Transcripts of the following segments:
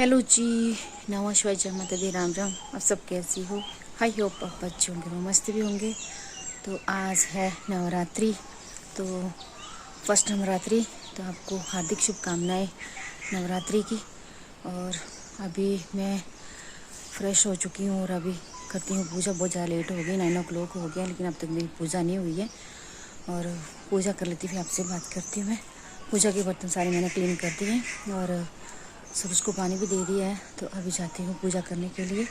Hello जी, नमस्कार, जय माता दी, राम राम। आप सब कैसी हो? हाई होप आप अच्छे होंगे, मस्त भी होंगे। तो आज है नवरात्रि, तो फर्स्ट नवरात्रि, तो आपको हार्दिक शुभकामनाएं नवरात्रि की। और अभी मैं फ्रेश हो चुकी हूँ और अभी करती हूँ पूजा। बहुत ज़्यादा लेट हो गई, 9 o'clock हो गया, लेकिन अब तक मेरी पूजा नहीं हुई है। और पूजा कर लेती, फिर आपसे बात करती हूँ। मैं पूजा के बर्तन सारे मैंने क्लीन कर दिए हैं और सब उसको पानी भी दे दिया है। तो अभी जाती हूँ पूजा करने के लिए,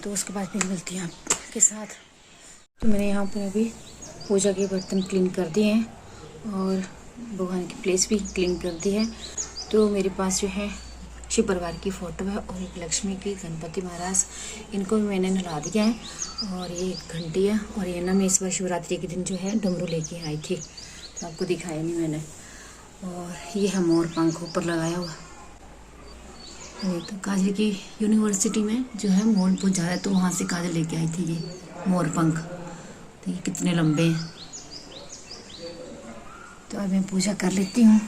तो उसके बाद फिर मिलती हूँ आपके साथ। तो मैंने यहाँ पर अभी पूजा के बर्तन क्लीन कर दिए हैं और भगवान की प्लेस भी क्लीन कर दी है। तो मेरे पास जो है शिव परिवार की फ़ोटो है और एक लक्ष्मी की, गणपति महाराज, इनको भी मैंने नला दिया है। और ये एक घंटी है। और ये ना मैं इस बार शिवरात्रि के दिन जो है डमरू लेके आई थी, तो आपको दिखाया नहीं मैंने। और ये है मोर पंख ऊपर लगाया हुआ। ये तो काजल की यूनिवर्सिटी में जो है मोर पूजा है, तो वहाँ से काजल लेके आई थी ये मोर पंख। तो ये कितने लंबे हैं। तो अब मैं पूजा कर लेती हूँ।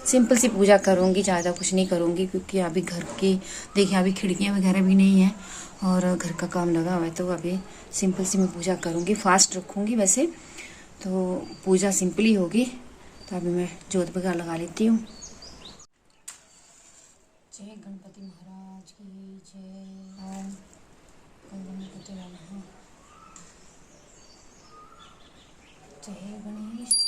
सिंपल सी पूजा करूँगी, ज़्यादा कुछ नहीं करूँगी, क्योंकि अभी घर की देखिए अभी खिड़कियाँ वगैरह भी नहीं है और घर का काम लगा हुआ है। तो अभी सिंपल सी मैं पूजा करूँगी, फास्ट रखूँगी वैसे, तो पूजा सिंपल ही होगी। तो अभी मैं जोत वगैरह लगा लेती हूँ। जय गणपति महाराज की जय। ओम गणपति नमः। जय गणेश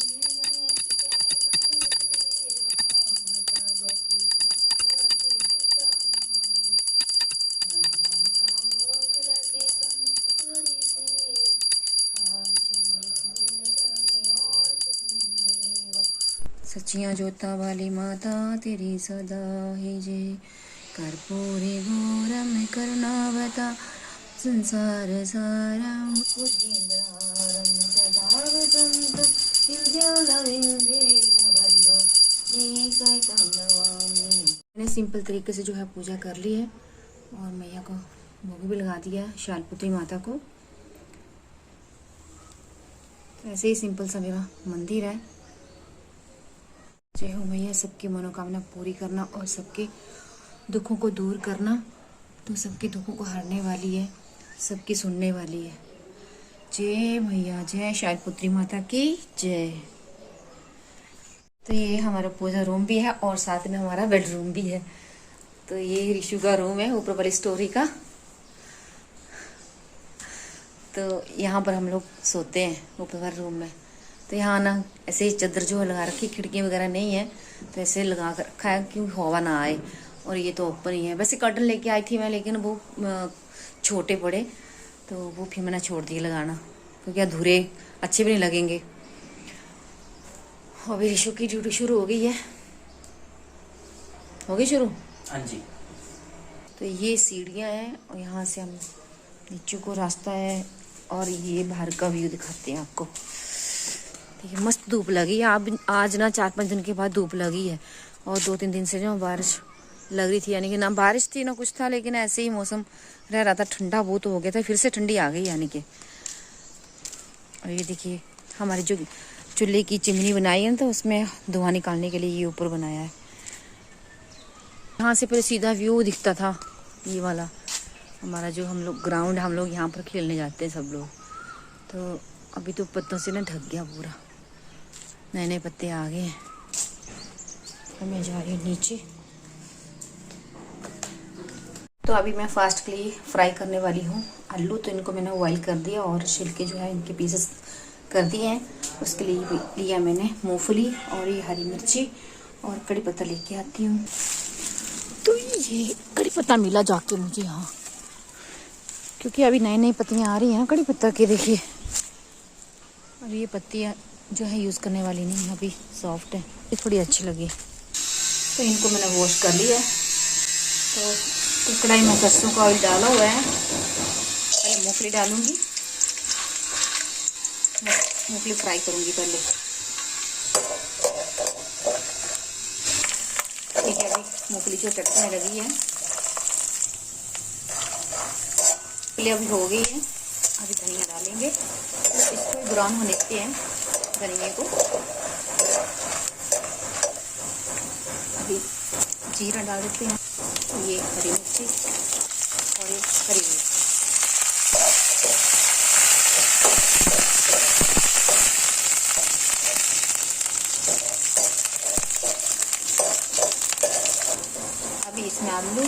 सचिया जोता वाली माता तेरी सदा ही जय। कर्पूरी घोरम करुणावता संसार सारम भुजगेन्द्रहारम सदा वसंत मैंने सिंपल तरीके से जो है पूजा कर ली है और मैया को भोग भी लगा दिया है, शालपुत्री माता को। तो ऐसे ही सिंपल सा मेरा मंदिर है। जय हो मैया, सबकी मनोकामना पूरी करना और सबके दुखों को दूर करना। तो सबके दुखों को हरने वाली है, सबकी सुनने वाली है। जय मैया, जय शालपुत्री माता की जय। तो ये हमारा पूजा रूम भी है और साथ में हमारा बेडरूम भी है। तो ये ऋषु का रूम है, ऊपर वाली स्टोरी का। तो यहाँ पर हम लोग सोते हैं ऊपर वाले रूम में। तो यहाँ ना ऐसे ही चादर जो लगा रखी, खिड़की वगैरह नहीं है, तो ऐसे लगा कर रखा है कि हवा ना आए। और ये तो ओपन ही है। वैसे कर्टन लेके आई थी मैं, लेकिन वो छोटे पड़े, तो वो फिर मैंने छोड़ दिए लगाना, क्योंकि अधूरे अच्छे भी नहीं लगेंगे। अभी ऋषु की ड्यूटी शुरू हो गई है। हो गई शुरू? हाँ जी। तो ये सीढ़ियाँ हैं और यहाँ से हम नीचे को रास्ता है। और ये बाहर का व्यू दिखाते हैं आपको। देखिए मस्त धूप लगी है। अब आज ना 4-5 दिन के बाद धूप लगी है और 2-3 दिन से जो बारिश लग रही थी, यानी कि ना बारिश थी ना कुछ था, लेकिन ऐसे ही मौसम रह रहा था। ठंडा बहुत हो गया था, फिर से ठंडी आ गई यानी कि। और ये देखिए हमारी जो चूल्हे की चिमनी बनाई है, तो उसमें धुआं निकालने के लिए ये ऊपर बनाया है। यहाँ से पहले सीधा व्यू दिखता था, ये वाला हमारा जो हम लोग ग्राउंड, हम लोग यहाँ पर खेलने जाते हैं सब लोग। तो अभी तो पत्तों से ना ढक गया पूरा, नए नए पत्ते आ गए हैं। और मैं जा रही हूँ नीचे। तो अभी मैं फास्ट के लिए फ्राई करने वाली हूँ आलू। तो इनको मैंने बॉइल कर दिया और छिलके जो है इनके पीसेस कर दिए हैं। उसके लिए लिया मैंने मूंगफली और ये हरी मिर्ची और कड़ी पत्ता लेके आती हूँ। तो ये कड़ी पत्ता मिला जाके मुझे यहाँ, क्योंकि अभी नई नई पत्तियाँ आ रही हैं कड़ी पत्ता की। देखिए और ये पत्तियाँ जो है यूज़ करने वाली नहीं है, अभी सॉफ्ट है, ये थोड़ी अच्छी लगी। तो इनको मैंने वॉश कर लिया। तो कढ़ाई में सरसों का ऑयल डाला हुआ है। पहले मूंगफली डालूंगी, मूंगफली फ्राई करूंगी पहले। ठीक है, अभी मूंगफली जो चटकने लगी है, अभी हो गई है। अभी धनिया डालेंगे, तो इसको ब्राउन होने देते हैं धनिया को। अभी जीरा डाल देते हैं, ये हरी मिर्ची और ये हरी मिर्च। अभी इसमें आलू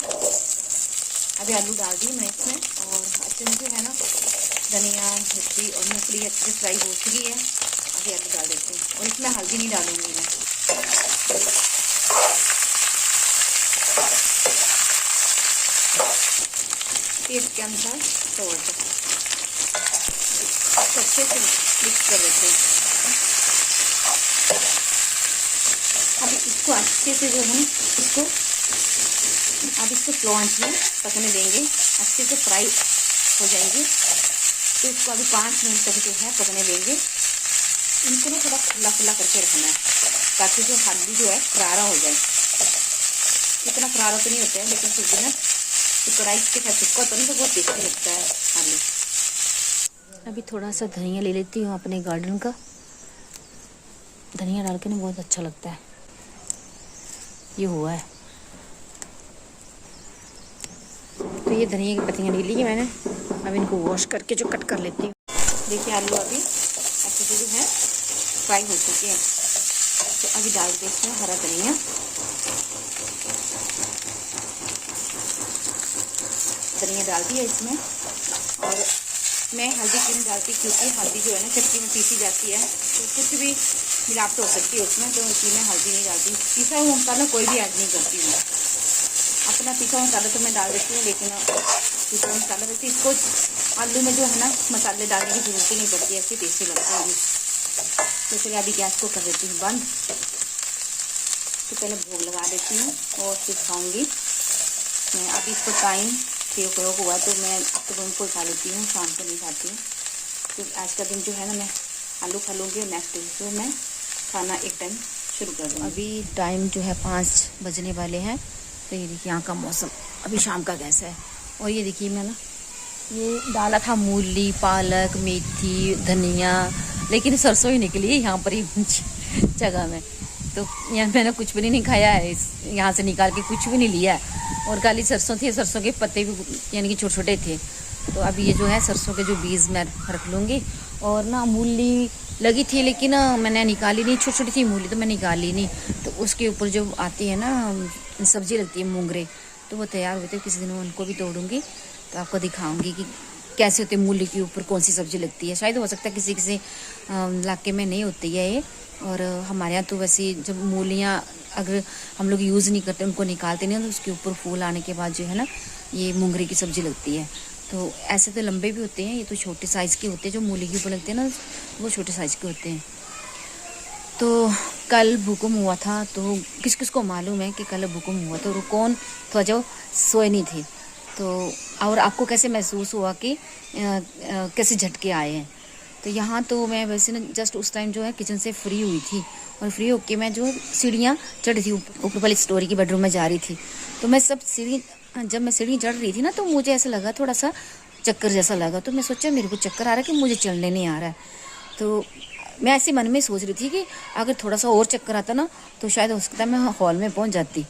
डाल दी मैंने इसमें, और अच्छे से जो है ना धनिया मिर्ची और मूंगफली अच्छे से फ्राई हो चुकी है। अभी आलू डाल देते हैं, और इसमें हल्दी नहीं डालूंगी मैं। टेस्ट के अनुसार सॉल्ट अच्छे से मिक्स कर देते हैं। अब इसको अच्छे से जो है इसको स्लो आंच में पकने देंगे, अच्छे से फ्राई हो जाएंगे। तो इसको अभी 5 मिनट तक जो है पकने देंगे। इनको ना थोड़ा खुला खुला करके रखना है, ताकि जो हल्दी जो है करारा हो जाए। इतना करारा तो नहीं होता है, लेकिन फिर भी ना तो कढ़ाई के साथ चिपका तो नहीं, तो बहुत टेस्टी लगता है आलू। अभी थोड़ा सा धनिया ले लेती हूँ अपने गार्डन का। धनिया डाल के ना बहुत अच्छा लगता है। ये हुआ है, तो ये धनिया की पत्तियाँ ले ली है मैंने। अब इनको वॉश करके जो कट कर लेती हूँ। देखिए आलू अभी अच्छे से जो है फ्राई हो चुके हैं। तो अभी डाल देते इसमें हरा धनिया, डाल दिया इसमें। और मैं हल्दी क्यों नहीं डालती, क्योंकि हल्दी जो है ना चटनी में पीसी जाती है, तो कुछ भी मिलावट हो सकती है उसमें, तो इसलिए मैं हल्दी नहीं डालती। पीसा हुआ मसाला कोई भी ऐड नहीं करती हूँ। अपना पीसा हुआ मसाला तो मैं डाल देती हूँ, लेकिन पीसा हुआ मसाला वैसे इसको आलू में जो है ना मसाले डालने की जरूरत ही नहीं पड़ती, ऐसी टेस्टी लगता है। तो चलिए अभी गैस को कर देती हूँ बंद। तो पहले भोग लगा देती हूँ और फिर खाऊँगी मैं। अभी इसको टाइम से उपयोग हुआ तो मैं सुबह को खा लेती हूँ, शाम को नहीं खाती हूँ। तो आज का दिन जो है ना मैं आलू खा लूँगी, और नेक्स्ट डे से मैं खाना एक टाइम शुरू कर दूँगी। अभी टाइम जो है 5 बजने वाले हैं। तो ये देखिए यहाँ का मौसम अभी शाम का कैसा है। और ये देखिए मैं ना ये डाला था मूली, पालक, मेथी, धनिया, लेकिन सरसों ही निकली है यहाँ पर ही जगह में। तो यहाँ मैंने कुछ भी नहीं खाया है, इस यहाँ से निकाल के कुछ भी नहीं लिया है। और काली सरसों थी, सरसों के पत्ते भी यानी कि छोटे छोटे थे। तो अभी ये जो है सरसों के जो बीज मैं रख लूँगी। और ना मूली लगी थी, लेकिन मैंने निकाली नहीं, छोटी छोटी थी मूली तो मैं निकाली नहीं। तो उसके ऊपर जो आती है ना सब्जी लगती है मोंगरे, तो वो तैयार होते हैं। किसी दिन उनको भी तोड़ूंगी तो आपको दिखाऊंगी कि कैसे होते मूली के ऊपर कौन सी सब्जी लगती है। शायद हो सकता है किसी किसी इलाके में नहीं होती है ये, और हमारे यहाँ तो वैसे जब मूलियाँ अगर हम लोग यूज़ नहीं करते, उनको निकालते नहीं, तो उसके ऊपर फूल आने के बाद जो है ना ये मोंगरे की सब्ज़ी लगती है। तो ऐसे तो लंबे भी होते हैं, ये तो छोटे साइज़ के होते हैं। जो मूली के ऊपर लगते हैं ना वो छोटे साइज़ के होते हैं। तो कल भूकंप हुआ था, तो किस किस को मालूम है कि कल भूकंप हुआ, तो कौन तो जो सोए नहीं थे। तो और आपको कैसे महसूस हुआ कि कैसे झटके आए हैं। तो यहाँ तो मैं वैसे ना जस्ट उस टाइम जो है किचन से फ्री हुई थी, और फ्री होके मैं जो सीढ़ियाँ चढ़ रही थी, ऊपर वाली स्टोरी की बेडरूम में जा रही थी। तो मैं जब मैं सीढ़ी चढ़ रही थी ना, तो मुझे ऐसा लगा थोड़ा सा चक्कर जैसा लगा। तो मैं सोचा मेरे को चक्कर आ रहा है कि मुझे चलने नहीं आ रहा है। तो मैं ऐसे मन में सोच रही थी कि अगर थोड़ा सा और चक्कर आता ना तो शायद हो सकता है मैं हॉल में पहुँच जाती।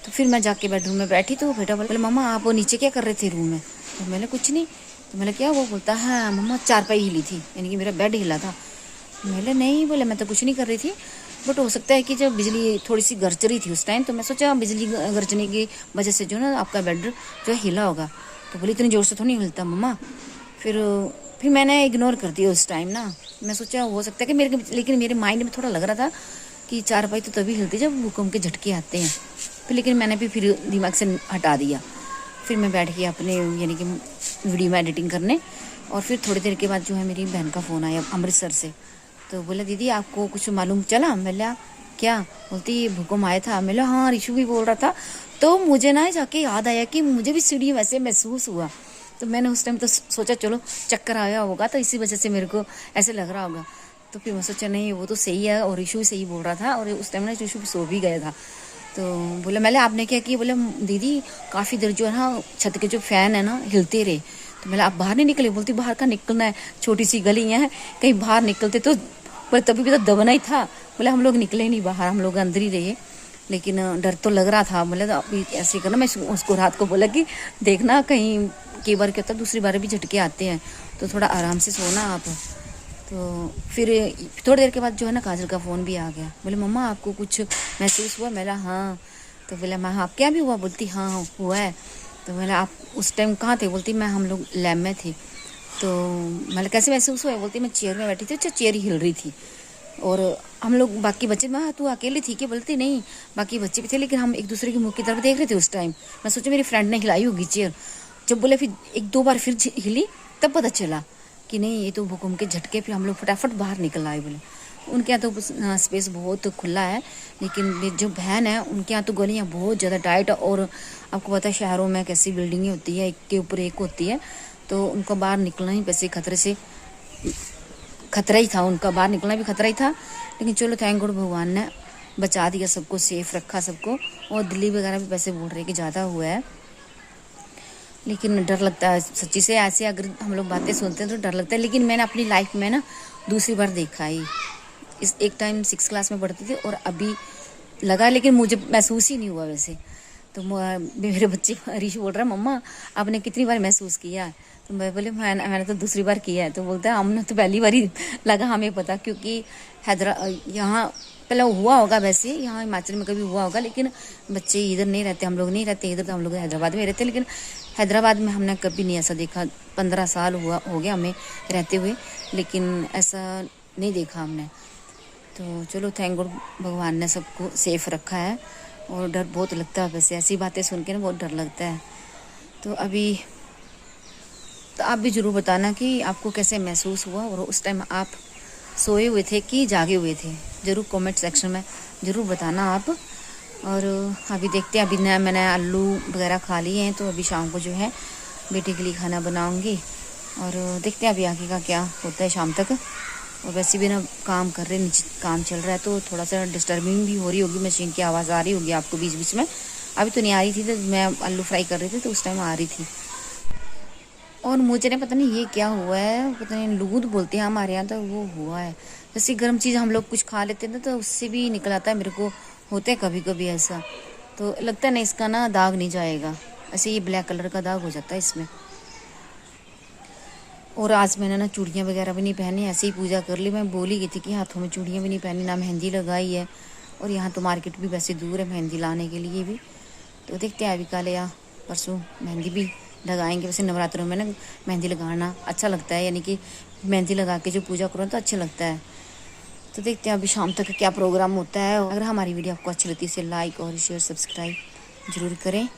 तो फिर मैं जाके बेडरूम में बैठी, तो बेटा बोले मम्मा आप वो नीचे क्या कर रहे थे रूम में। तो मैंने कुछ नहीं। तो मैंने क्या, वो बोलता है मम्मा चारपाई हिली थी, यानी कि मेरा बेड हिला था। मैंने नहीं, बोले मैं तो कुछ नहीं कर रही थी, बट हो सकता है कि जब बिजली थोड़ी सी गरज रही थी उस टाइम, तो मैं सोचा बिजली गरजने की वजह से जो ना आपका बेड जो है हिला होगा। तो बोली इतनी ज़ोर से तो नहीं हिलता मम्मा। फिर मैंने इग्नोर कर दिया उस टाइम ना। मैं सोचा हो सकता है कि लेकिन मेरे माइंड में थोड़ा लग रहा था कि चारपाई तो तभी हिलती जब भूकंप के झटके आते हैं। लेकिन मैंने भी फिर दिमाग से हटा दिया। फिर मैं बैठ गई अपने यानी कि वीडियो में एडिटिंग करने। और फिर थोड़ी देर के बाद जो है मेरी बहन का फ़ोन आया अमृतसर से। तो बोला दीदी आपको कुछ मालूम चला। मैं बोला क्या, बोलती भूकंप आया था। मैं बोला हाँ रिशु भी बोल रहा था। तो मुझे ना जाके याद आया कि मुझे भी सीढ़ी वैसे महसूस हुआ। तो मैंने उस टाइम तो सोचा चलो चक्कर आया होगा, तो इसी वजह से मेरे को ऐसे लग रहा होगा। तो फिर मैं सोचा नहीं वो तो सही है, और रिशु सही बोल रहा था। और उस टाइम ना रिशु भी सो भी गया था। तो बोला मैंने आपने क्या किया। बोले दीदी काफ़ी देर जो है ना छत के जो फ़ैन है ना हिलते रहे। तो मैंने आप बाहर नहीं निकले। बोलती बाहर का निकलना है, छोटी सी गली है, कहीं बाहर निकलते तो पर तभी भी तो दबना ही था। बोले हम लोग निकले नहीं बाहर, हम लोग अंदर ही रहे। लेकिन डर तो लग रहा था। बोले तो अभी ऐसे करना, मैं उसको रात को बोला कि देखना कहीं कई बार क्या होता है दूसरी बार भी झटके आते हैं, तो थोड़ा आराम से सोना आप। तो फिर थोड़ी देर के बाद जो है ना काजल का फ़ोन भी आ गया। बोले मम्मा आपको कुछ महसूस हुआ? मैंने हाँ। तो बोला मैं हाँ क्या भी हुआ? बोलती हाँ हुआ है। तो बोला आप उस टाइम कहाँ थे? बोलती मैं हम लोग लैब में थे। तो मैंने कैसे महसूस हुआ? बोलती मैं चेयर में बैठी थी, अच्छा चेयर हिल रही थी और हम लोग बाकी बच्चे, मैं तू अकेली थी क्या? बोलती नहीं बाकी बच्चे भी थे, लेकिन हम एक दूसरे के मुँह की तरफ देख रहे थे उस टाइम। मैं सोचा मेरी फ्रेंड ने हिलाई होगी चेयर। जब बोले फिर एक दो बार फिर हिली, तब पता चला कि नहीं ये तो भूकंप के झटके। फिर हम लोग फटाफट बाहर निकल आए। बोले उनके यहाँ तो स्पेस बहुत खुला है, लेकिन जो बहन है उनके यहाँ तो गलियाँ बहुत ज़्यादा टाइट, और आपको पता है शहरों में कैसी बिल्डिंगें होती है, एक के ऊपर एक होती है, तो उनको बाहर निकलना ही वैसे खतरे से खतरा ही था, उनका बाहर निकलना भी खतरा ही था। लेकिन चलो थैंक गॉड भगवान ने बचा दिया सबको, सेफ रखा सबको। और दिल्ली वगैरह भी वैसे बोल रहे कि ज़्यादा हुआ है, लेकिन डर लगता है सच्ची से। ऐसे अगर हम लोग बातें सुनते हैं तो डर लगता है। लेकिन मैंने अपनी लाइफ में ना दूसरी बार देखा ही, इस एक टाइम 6 क्लास में पढ़ती थी और अभी लगा, लेकिन मुझे महसूस ही नहीं हुआ वैसे। तो मेरे बच्चे हरीश बोल रहा है मम्मा आपने कितनी बार महसूस किया? तो मैं बोले मैंने तो दूसरी बार किया है। तो बोलता है हमने तो पहली बार ही लगा हमें पता, क्योंकि यहाँ पहले हुआ होगा, वैसे यहाँ हिमाचल में कभी हुआ होगा, लेकिन बच्चे इधर नहीं रहते, हम लोग नहीं रहते इधर, तो हम लोग हैदराबाद में रहते। लेकिन हैदराबाद में हमने कभी नहीं ऐसा देखा। 15 साल हो गया हमें रहते हुए, लेकिन ऐसा नहीं देखा हमने। तो चलो थैंक गॉड भगवान ने सबको सेफ रखा है। और डर बहुत लगता है वैसे, ऐसी बातें सुन के ना बहुत डर लगता है। तो आप भी ज़रूर बताना कि आपको कैसे महसूस हुआ, और उस टाइम आप सोए हुए थे कि जागे हुए थे, ज़रूर कमेंट सेक्शन में ज़रूर बताना आप। और अभी देखते हैं, अभी मैंने आलू वगैरह खा लिए हैं, तो अभी शाम को जो है बेटे के लिए खाना बनाऊंगी, और देखते हैं अभी आगे का क्या होता है शाम तक। और वैसे भी ना काम कर रहे, नीचे काम चल रहा है, तो थोड़ा सा डिस्टर्बिंग भी हो रही होगी, मशीन की आवाज़ आ रही होगी आपको बीच बीच में। अभी तो नहीं आ रही थी, तो मैं आलू फ्राई कर रही थी तो उस टाइम आ रही थी। और मुझे ना पता नहीं ये क्या हुआ है, पता नहीं लूद बोलते हैं हमारे यहाँ, तो वो हुआ है। जैसे गर्म चीज़ हम लोग कुछ खा लेते हैं ना, तो उससे भी निकल आता है, मेरे को होता है कभी कभी ऐसा। तो लगता है ना इसका ना दाग नहीं जाएगा, ऐसे ये ब्लैक कलर का दाग हो जाता है इसमें। और आज मैंने ना चूड़ियाँ वगैरह भी नहीं पहनी, ऐसे ही पूजा कर ली। मैं बोली गई थी कि हाथों में चूड़ियाँ भी नहीं पहनी, ना मेहंदी लगाई है। और यहाँ तो मार्केट भी वैसे दूर है मेहंदी लाने के लिए भी। तो देखते हैं अभी कल या परसों मेहंदी भी लगाएंगे। वैसे नवरात्रों में ना मेहंदी लगाना अच्छा लगता है, यानी कि मेहंदी लगा के जो पूजा करो तो अच्छा लगता है। तो देखते हैं अभी शाम तक क्या प्रोग्राम होता है। अगर हमारी वीडियो आपको अच्छी लगती है इसे लाइक और शेयर सब्सक्राइब ज़रूर करें।